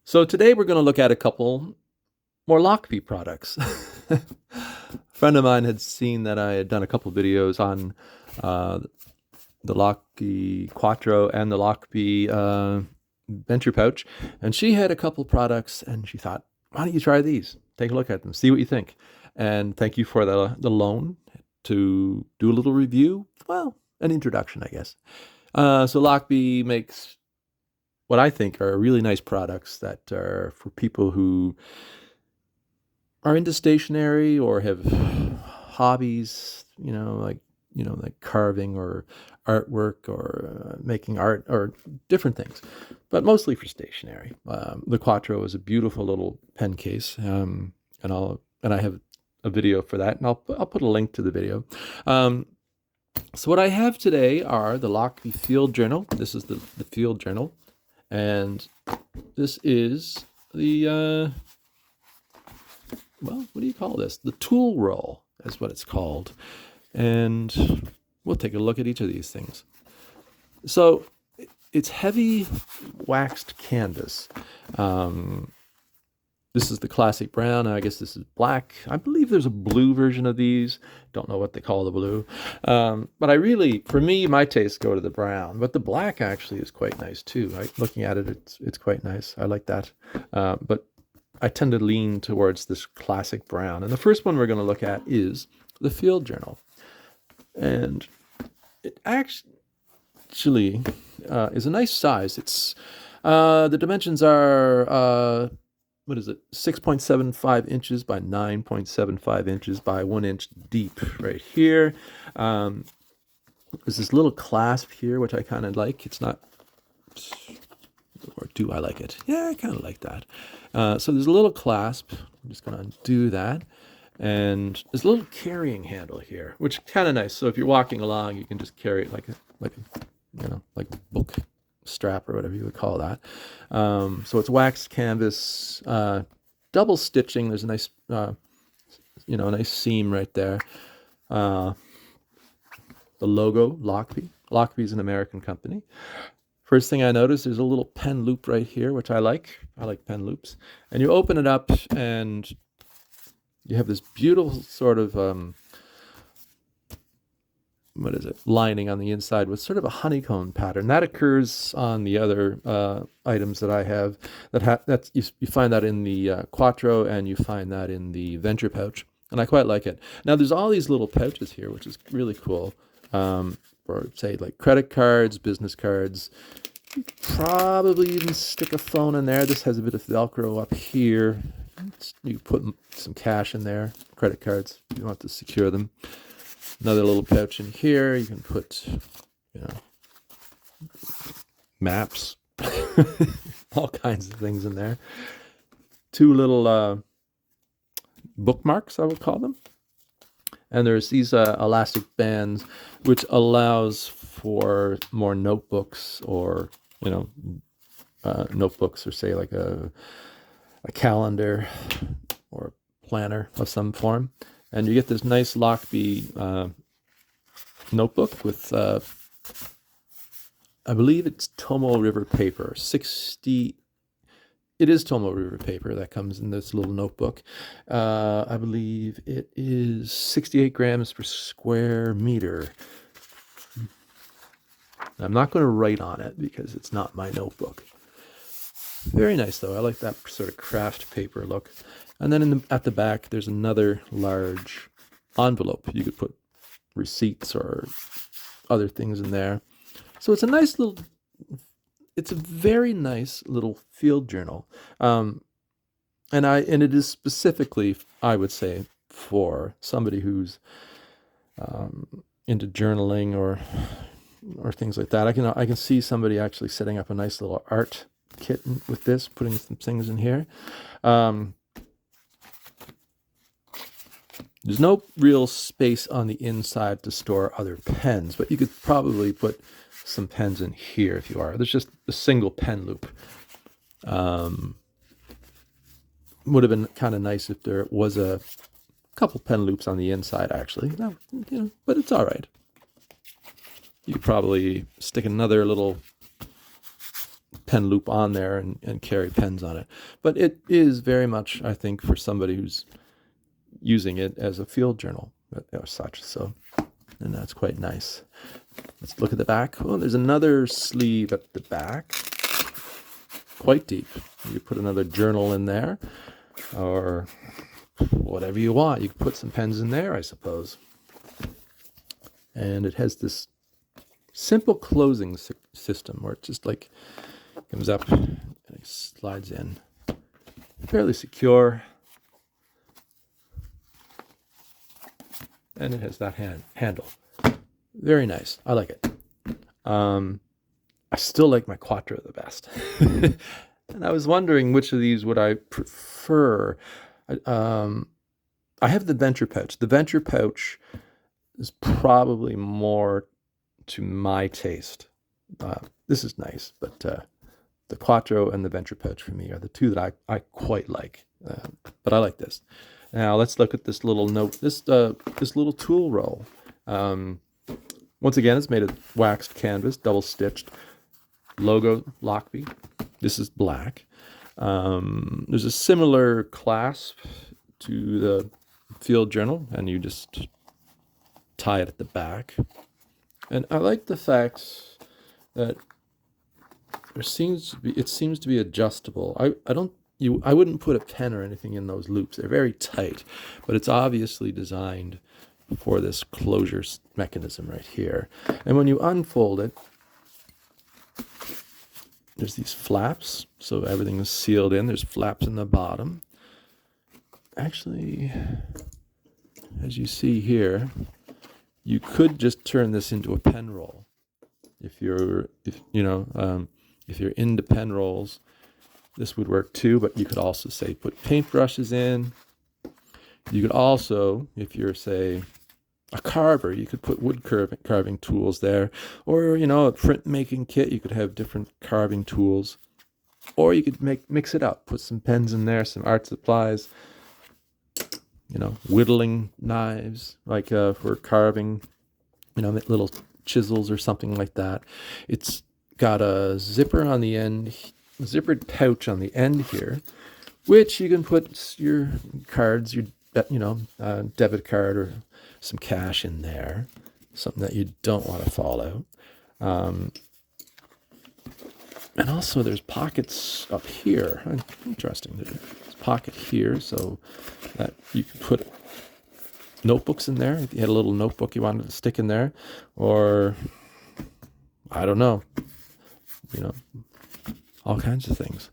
So today we're going to look at a couple more Lochby products. A friend of mine had seen that I had done a couple videos on the Lochby Quattro and the Lochby Venture Pouch, and she had a couple products, and she thought, "Why don't you try these? Take a look at them, see what you think." And thank you for the loan to do a little review. Well, an introduction, I guess. So Lochby makes what I think are really nice products that are for people who are into stationery or have hobbies, like carving or artwork or making art or different things, but mostly for stationery. The Quattro is a beautiful little pen case, and I have a video for that, and I'll put a link to the video. So what I have today are the Lochby Field Journal. This is the Field Journal. And this is the, well, what do you call this? The tool roll is what it's called. And we'll take a look at each of these things. So it's heavy waxed canvas. This is the classic brown. I guess this is black. I believe there's a blue version of these. Don't know what they call the blue. But for me, my tastes go to the brown. But the black actually is quite nice too. Looking at it, it's quite nice. I like that. But I tend to lean towards this classic brown. And the first one we're going to look at is the Field Journal. And it actually is a nice size. It's the dimensions are... what is it? 6.75 inches by 9.75 inches by 1 inch deep right here. There's this little clasp here, which I kind of like. It's not, or do I like it? Yeah, I kind of like that. So there's a little clasp. I'm just going to undo that. And there's a little carrying handle here, which is kind of nice. So if you're walking along, you can just carry it like a book strap or whatever you would call that. So it's waxed canvas, double stitching. There's a nice, nice seam right there. The logo, Lochby. Lochby is an American company. First thing I noticed, there's a little pen loop right here, which I like. I like pen loops. And you open it up, and you have this beautiful sort of lining on the inside with sort of a honeycomb pattern that occurs on the other items that I have. You find that in the Quattro, and you find that in the Venture Pouch, and I quite like it. Now there's all these little pouches here, which is really cool. For say like credit cards, business cards. You could probably even stick a phone in there. This has a bit of Velcro up here. You put some cash in there, credit cards, if you want to secure them. Another little pouch in here. You can put, maps, all kinds of things in there. Two little bookmarks, I would call them. And there's these elastic bands, which allows for more notebooks or, notebooks, or say like a calendar or planner of some form. And you get this nice Lochby notebook with, I believe it's Tomoe River paper. It is Tomoe River paper that comes in this little notebook. I believe it is 68 grams per square meter. I'm not going to write on it because it's not my notebook. Very nice, though. I like that sort of craft paper look. And then at the back, there's another large envelope. You could put receipts or other things in there. So it's a very nice little field journal. And it is specifically, I would say, for somebody who's into journaling or things like that. I can see somebody actually setting up a nice little art kit with this, putting some things in here. There's no real space on the inside to store other pens, but you could probably put some pens in here if you are. There's just a single pen loop. Would have been kind of nice if there was a couple pen loops on the inside, actually. No, but it's all right. You could probably stick another little pen loop on there and carry pens on it. But it is very much, I think, for somebody who's using it as a field journal or such. So, and that's quite nice. Let's look at the back. Oh, there's another sleeve at the back, quite deep. You put another journal in there, or whatever you want. You can put some pens in there, I suppose. And it has this simple closing system where it just like comes up and it slides in. Fairly secure. And it has that handle. Very nice. I like it. I still like my Quattro the best. And I was wondering which of these would I prefer. I have the Venture Pouch. The Venture Pouch is probably more to my taste. This is nice, but the Quattro and the Venture Pouch for me are the two that I quite like. But I like this. Now let's look at this little note. This little tool roll. Once again, it's made of waxed canvas, double stitched. Logo Lochby. This is black. There's a similar clasp to the field journal, and you just tie it at the back. And I like the fact that it seems to be adjustable. I wouldn't put a pen or anything in those loops. They're very tight, but it's obviously designed for this closure mechanism right here. And when you unfold it, there's these flaps, so everything is sealed in. There's flaps in the bottom. Actually, as you see here, you could just turn this into a pen roll. If you're into pen rolls, this would work too. But you could also say put paintbrushes in. You could also, if you're say a carver, you could put wood carving tools there, or a printmaking kit. You could have different carving tools, or you could mix it up. Put some pens in there, some art supplies. Whittling knives, like for carving, little chisels or something like that. It's got a zipper on the end, zippered pouch on the end here, which you can put your cards, your debit card or some cash in there, something that you don't want to fall out. And also there's pockets up here. Interesting. There's a pocket here so that you can put notebooks in there. If you had a little notebook you wanted to stick in there, or I don't know, all kinds of things.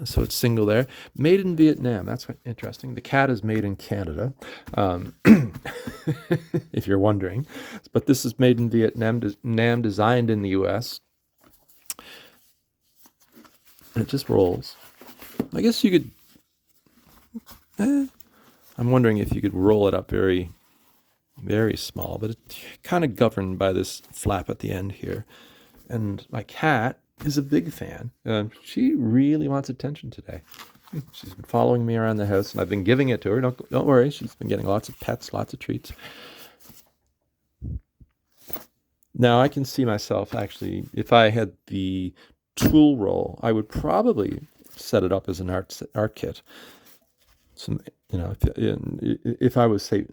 So it's single there. Made in Vietnam. That's interesting. The cat is made in Canada, if you're wondering. But this is made in Vietnam, designed in the U.S. And it just rolls. I guess you could... I'm wondering if you could roll it up very, very small. But it's kind of governed by this flap at the end here. And my cat is a big fan. She really wants attention today. She's been following me around the house, and I've been giving it to her. Don't worry, she's been getting lots of pets, lots of treats. Now I can see myself actually, if I had the tool roll, I would probably set it up as an art kit. If I was say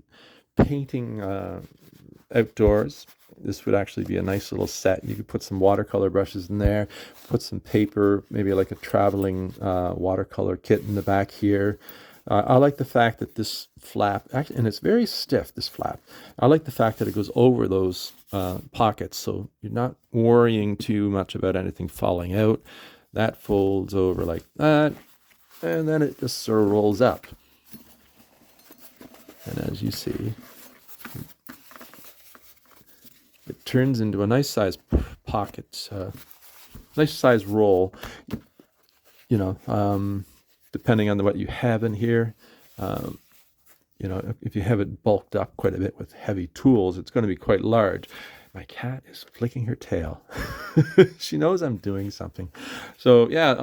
painting outdoors, this would actually be a nice little set. You could put some watercolor brushes in there, put some paper, maybe like a traveling watercolor kit in the back here. I like the fact that this flap, and it's very stiff, this flap. I like the fact that it goes over those pockets, so you're not worrying too much about anything falling out. That folds over like that, and then it just sort of rolls up. And as you see, it turns into a nice size pocket, nice size roll, depending on what you have in here. If you have it bulked up quite a bit with heavy tools, it's going to be quite large. My cat is flicking her tail. She knows I'm doing something. So yeah,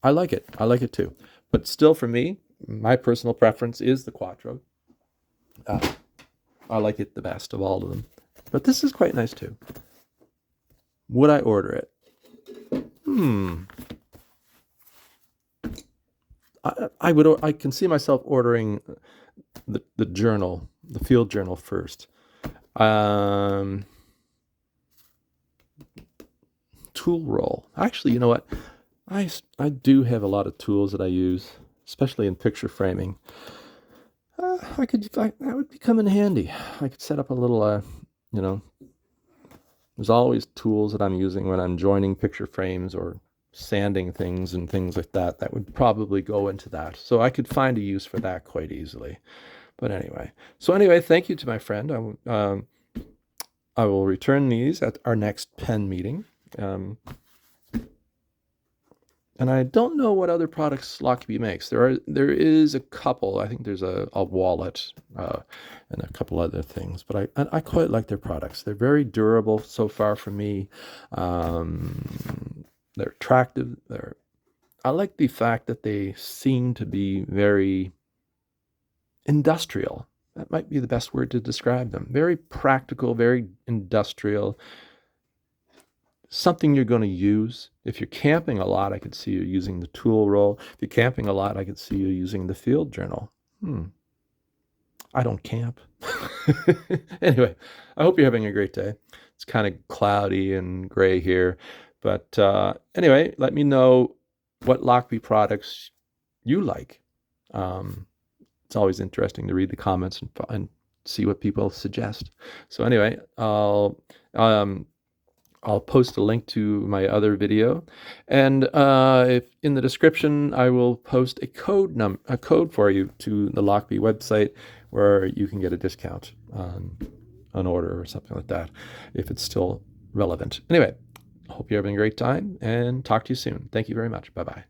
I like it. I like it too. But still, for me, my personal preference is the Quattro. I like it the best of all of them. But this is quite nice too. Would I order it? I would. I can see myself ordering the journal, the field journal first. Tool roll. Actually, you know what? I do have a lot of tools that I use, especially in picture framing. That would come in handy. I could set up a little, you know, there's always tools that I'm using when I'm joining picture frames or sanding things and things like that. That would probably go into that. So I could find a use for that quite easily. But anyway, thank you to my friend. I will return these at our next pen meeting. And I don't know what other products Lochby makes. There is a couple. I think there's a wallet and a couple other things. But I quite like their products. They're very durable so far for me. They're attractive. I like the fact that they seem to be very industrial. That might be the best word to describe them. Very practical, very industrial. Something you're going to use. If you're camping a lot, I could see you using the tool roll. If you're camping a lot, I could see you using the field journal. I don't camp. Anyway, I hope you're having a great day. It's kind of cloudy and gray here. But anyway, let me know what Lochby products you like. It's always interesting to read the comments and see what people suggest. So anyway, I'll post a link to my other video, and if in the description I will post a code for you to the Lochby website where you can get a discount on an order or something like that if it's still relevant. Anyway, hope you're having a great time and talk to you soon. Thank you very much. Bye-bye.